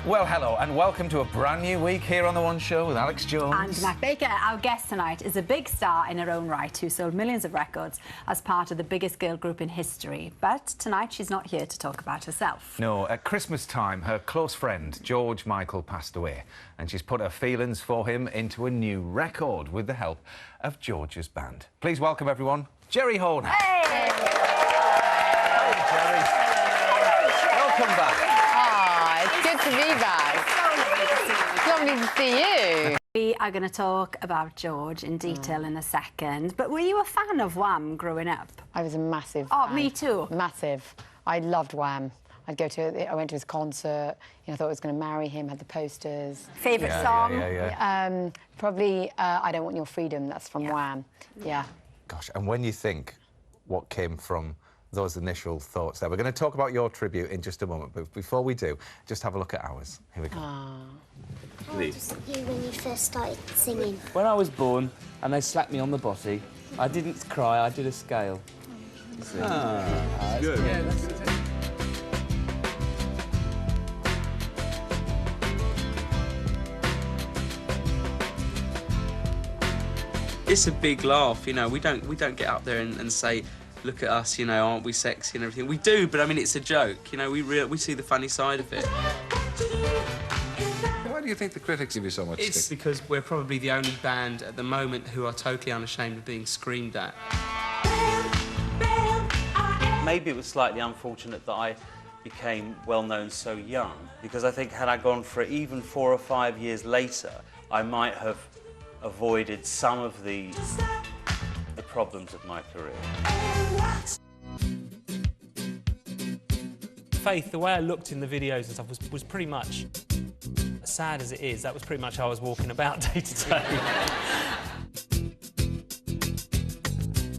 Well, hello, and welcome to a brand new week here on The One Show with Alex Jones. And Matt Baker. Our guest tonight is a big star in her own right who sold millions of records as part of the biggest girl group in history. But tonight she's not here to talk about herself. No, at Christmas time, her close friend, George Michael, passed away, and she's put her feelings for him into a new record with the help of George's band. Please welcome, everyone, Geri Horner. Hey! Hey, Geri. Welcome back. It's good to be back. It's lovely to see you. We are going to talk about George in detail in a second. But were you a fan of Wham growing up? I was a massive Oh, fan. me too. Massive. I loved Wham. I went to his concert. You know, I thought I was going to marry him. Had the posters. Favourite song? Probably "I Don't Want Your Freedom." That's from Wham. Yeah. Gosh, and when you think what came from those initial thoughts there, we're going to talk about your tribute in just a moment, but before we do, just have a look at ours. Here we go. How old was you when you first started singing? When I was born and they slapped me on the botty, I didn't cry, I did a scale. That's good. Yeah, that's it. It's a big laugh, you know. We don't get up there and say, look at us, you know, aren't we sexy and everything. We do, but I mean, it's a joke, you know. We see the funny side of it. Why do you think the critics give you so much It's stick? because we're probably the only band at the moment who are totally unashamed of being screamed at. Maybe it was slightly unfortunate that I became well-known so young, because I think had I gone for it even 4 or 5 years later, I might have avoided some of the problems of my career. Faith, the way I looked in the videos and stuff was pretty much, as sad as it is, that was pretty much how I was walking about day to day.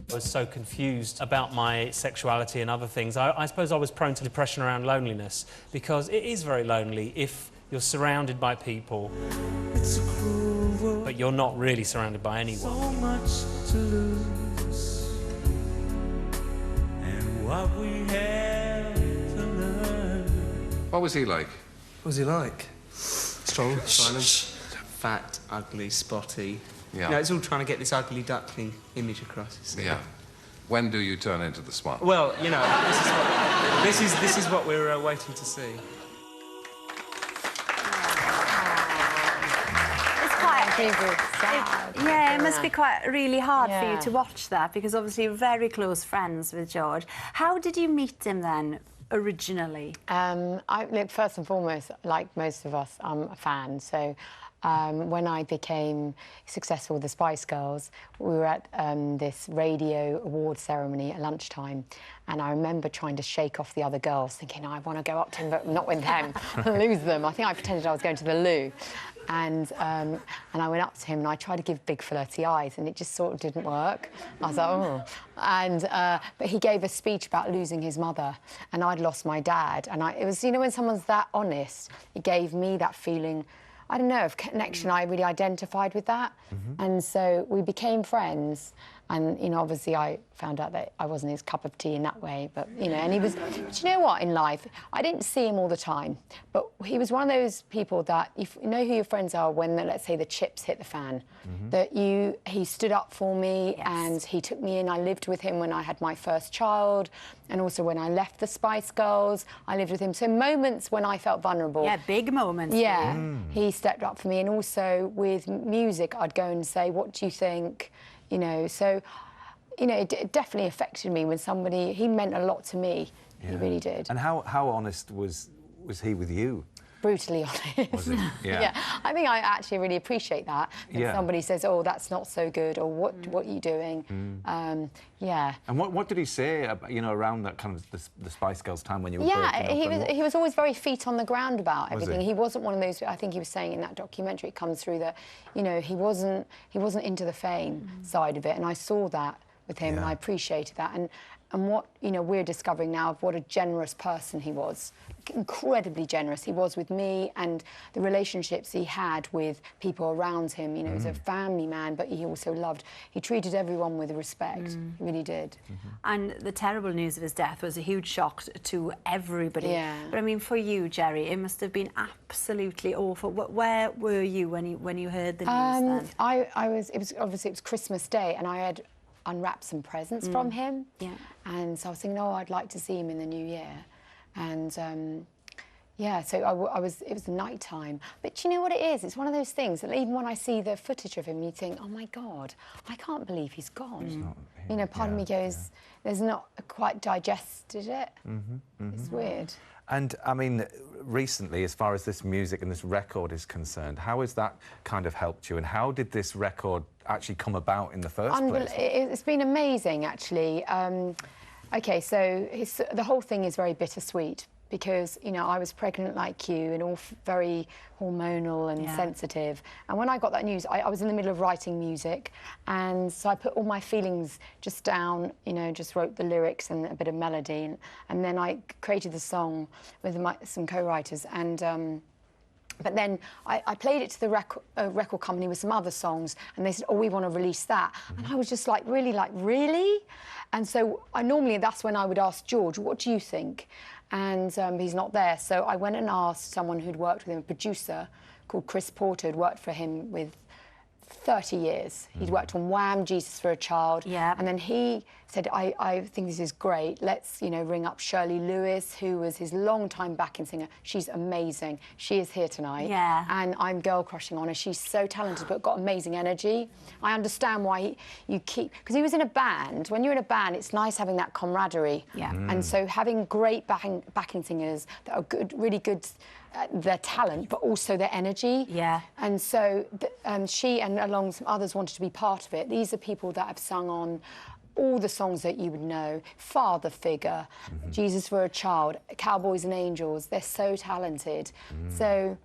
I was so confused about my sexuality and other things. I suppose I was prone to depression around loneliness, because it is very lonely if you're surrounded by people, but you're not really surrounded by anyone. So much to lose, and what we have to learn. What was he like? What was he like? Strong, silent, fat, ugly, spotty. Yeah. You know, it's all trying to get this ugly duckling image across. Yeah. When do you turn into the spot? Well, you know, this is what we're waiting to see. Yeah, it must be quite really hard for you Yeah. to watch that, because obviously you're very close friends with George. How did you meet him then, originally? Look, first and foremost, like most of us, I'm a fan. So when I became successful with the Spice Girls, we were at this radio award ceremony at lunchtime, and I remember trying to shake off the other girls, thinking, I want to go up to him, but not with them, lose them. I think I pretended I was going to the loo. And I went up to him and I tried to give big flirty eyes, and it just sort of didn't work. I was like, oh. And but he gave a speech about losing his mother, and I'd lost my dad. And it was, you know, when someone's that honest, it gave me that feeling, I don't know, of connection. I really identified with that. And so we became friends. And, you know, obviously I found out that I wasn't his cup of tea in that way, but, you know, and he was... But you know what, in life, I didn't see him all the time, but he was one of those people that, you know who your friends are when, let's say, the chips hit the fan, that he stood up for me, and he took me in. I lived with him when I had my first child, and also when I left the Spice Girls, I lived with him. So moments when I felt vulnerable... Yeah, big moments. Yeah, he stepped up for me, and also with music, I'd go and say, what do you think? You know, so, you know, it definitely affected me when somebody... He meant a lot to me. Yeah. He really did. And how honest was he with you? Brutally honest. Was it? Yeah. Yeah. I think I actually really appreciate that. When somebody says, oh, that's not so good, or what are you doing? Yeah. And what did he say, you know, around that kind of the Spice Girls time when you were he was always very feet on the ground about everything. he? He wasn't one of those... I think he was saying in that documentary, it comes through that, you know, he wasn't into the fame side of it, and I saw that with him, and I appreciated that. what, you know, we're discovering now of what a generous person he was. Incredibly generous he was with me, and the relationships he had with people around him. You know, he was a family man, but he also loved, he treated everyone with respect. He really did. And the terrible news of his death was a huge shock to everybody. Yeah. But I mean, for you, Geri, it must have been absolutely awful. Where were you when you heard the news then? It was Christmas Day, and I had unwrapped some presents from him. Yeah. And so I was thinking, oh, I'd like to see him in the new year. And yeah, so it was night time. But you know what it is? It's one of those things that even when I see the footage of him, you think, oh my God, I can't believe he's gone. You know, part of me goes, there's not quite digested it. It's weird. And, I mean, recently, as far as this music and this record is concerned, how has that kind of helped you? And how did this record actually come about in the first place? It's been amazing, actually. OK, so the whole thing is very bittersweet because, you know, I was pregnant like you and all very hormonal and sensitive. And when I got that news, I was in the middle of writing music, and so I put all my feelings just down, you know, just wrote the lyrics and a bit of melody, and then I created the song with some co-writers, and but then I played it to the record company with some other songs, and they said, oh, we want to release that. And I was just like, really? And so normally that's when I would ask George, what do you think? And he's not there. So I went and asked someone who'd worked with him, a producer called Chris Porter, who'd worked for him with 30 years. He'd worked on Wham, Jesus for a Child. Yeah. And then he said, I think this is great. Let's, you know, ring up Shirley Lewis, who was his long-time backing singer. She's amazing. She is here tonight. Yeah. And I'm girl-crushing on her. She's so talented, but got amazing energy. I understand why you keep... Because he was in a band. When you're in a band, it's nice having that camaraderie. Yeah. And so having great backing singers that are good, really good... their talent, but also their energy. Yeah. And so she and along some others wanted to be part of it. These are people that have sung on all the songs that you would know. Father Figure, Jesus for a Child, Cowboys and Angels. They're so talented. So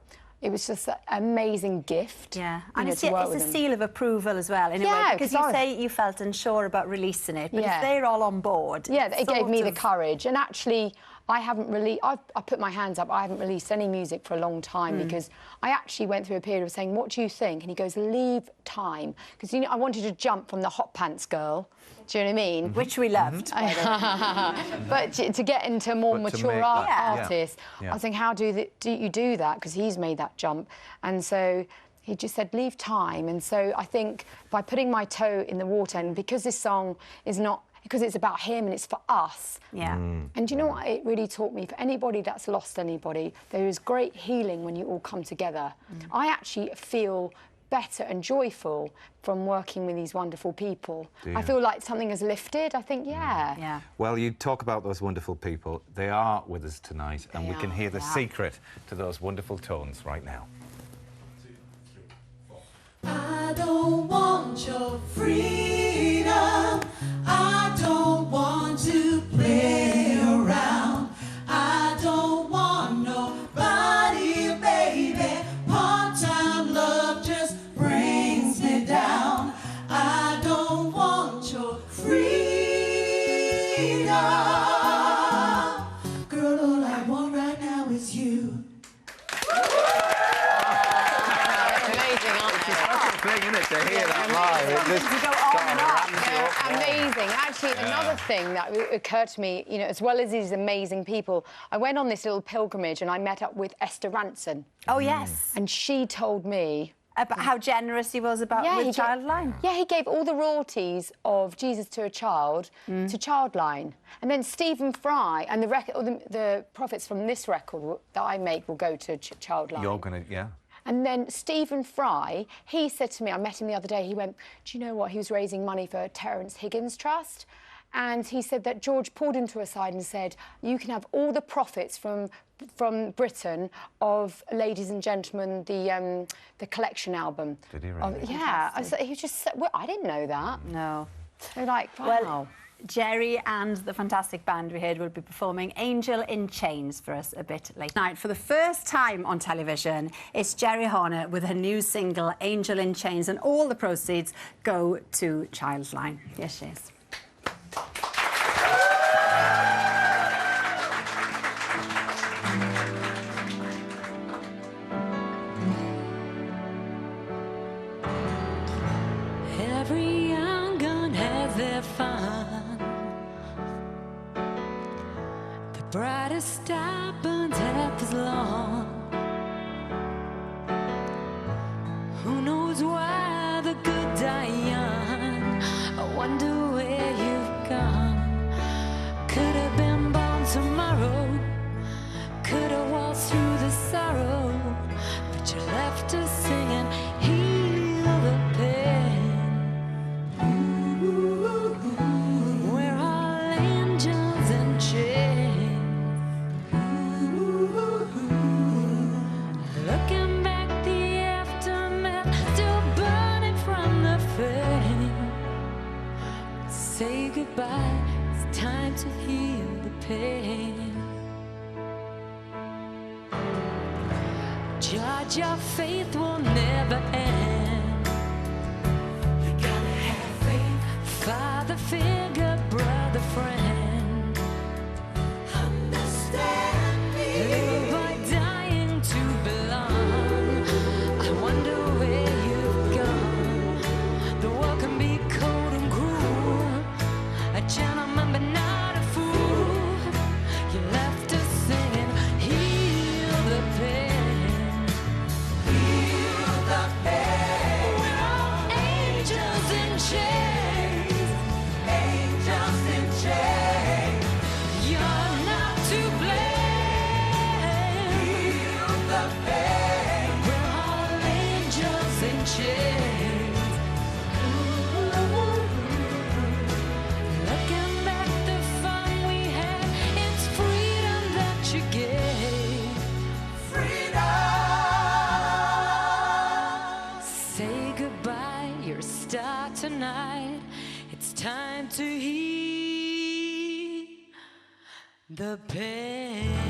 it was just an amazing gift. Yeah, you and know, it's to work a with them. seal of approval as well, in a way, because you say you felt unsure about releasing it, but if they're all on board... Yeah, it gave me the courage. And actually, I haven't really... I put my hands up. I haven't released any music for a long time because I actually went through a period of saying, what do you think? And he goes, leave time. Because, you know, I wanted to jump from the hot pants girl, do you know what I mean? Which we loved, by the way. But to get into a more mature artist, Yeah. I was thinking, how do you do that? Because he's made that jump. And so he just said, leave time. And so I think by putting my toe in the water, and because this song is not... because it's about him and it's for us. Yeah. And do you know what it really taught me? For anybody that's lost anybody, there is great healing when you all come together. I actually feel better and joyful from working with these wonderful people. I feel like something has lifted. I think, yeah. Well, you talk about those wonderful people. They are with us tonight, and we can hear the secret to those wonderful tones right now. 1, 2, 3, 4. I don't want your freedom. I don't want to play around. I don't want nobody, baby. Part-time love just brings me down. I don't want your freedom. Girl, all I want right now is you. To hear that live, amazing. Actually, another thing that occurred to me, you know, as well as these amazing people, I went on this little pilgrimage and I met up with Esther Rantzen. Oh, yes. And she told me... about how generous he was about with Childline. Yeah, he gave all the royalties of Jesus to a Child to Childline. And then Stephen Fry and the profits from this record that I make will go to Childline. You're going to, And then Stephen Fry, he said to me, I met him the other day, he went, do you know what? He was raising money for Terence Higgins Trust. And he said that George pulled him to a side and said, you can have all the profits from Britain of Ladies and Gentlemen, the collection album. Did he really? Yeah. He was just, well, I didn't know that. No. They're like, wow. Well, Geri and the fantastic band we heard will be performing Angel in Chains for us a bit later tonight. For the first time on television, it's Geri Horner with her new single, Angel in Chains, and all the proceeds go to Childline. Here she is. fun. The brightest star burns half as long. Who knows why the good die young? I wonder where you've gone. Could have been born tomorrow, could have waltzed through the sorrow, but you left us singing, heal the pain. We're all angels in chains. Looking back, the aftermath still burning from the flame. Say goodbye, it's time to heal the pain. George, your faith will never end. You gotta have faith. Father figure, brother, friend. Understand me. Little boy dying to belong. I wonder where you've gone. The world can be cold and cruel. A gentleman but not a fool. You left us singing, heal the pain. Tonight, it's time to heal the pain.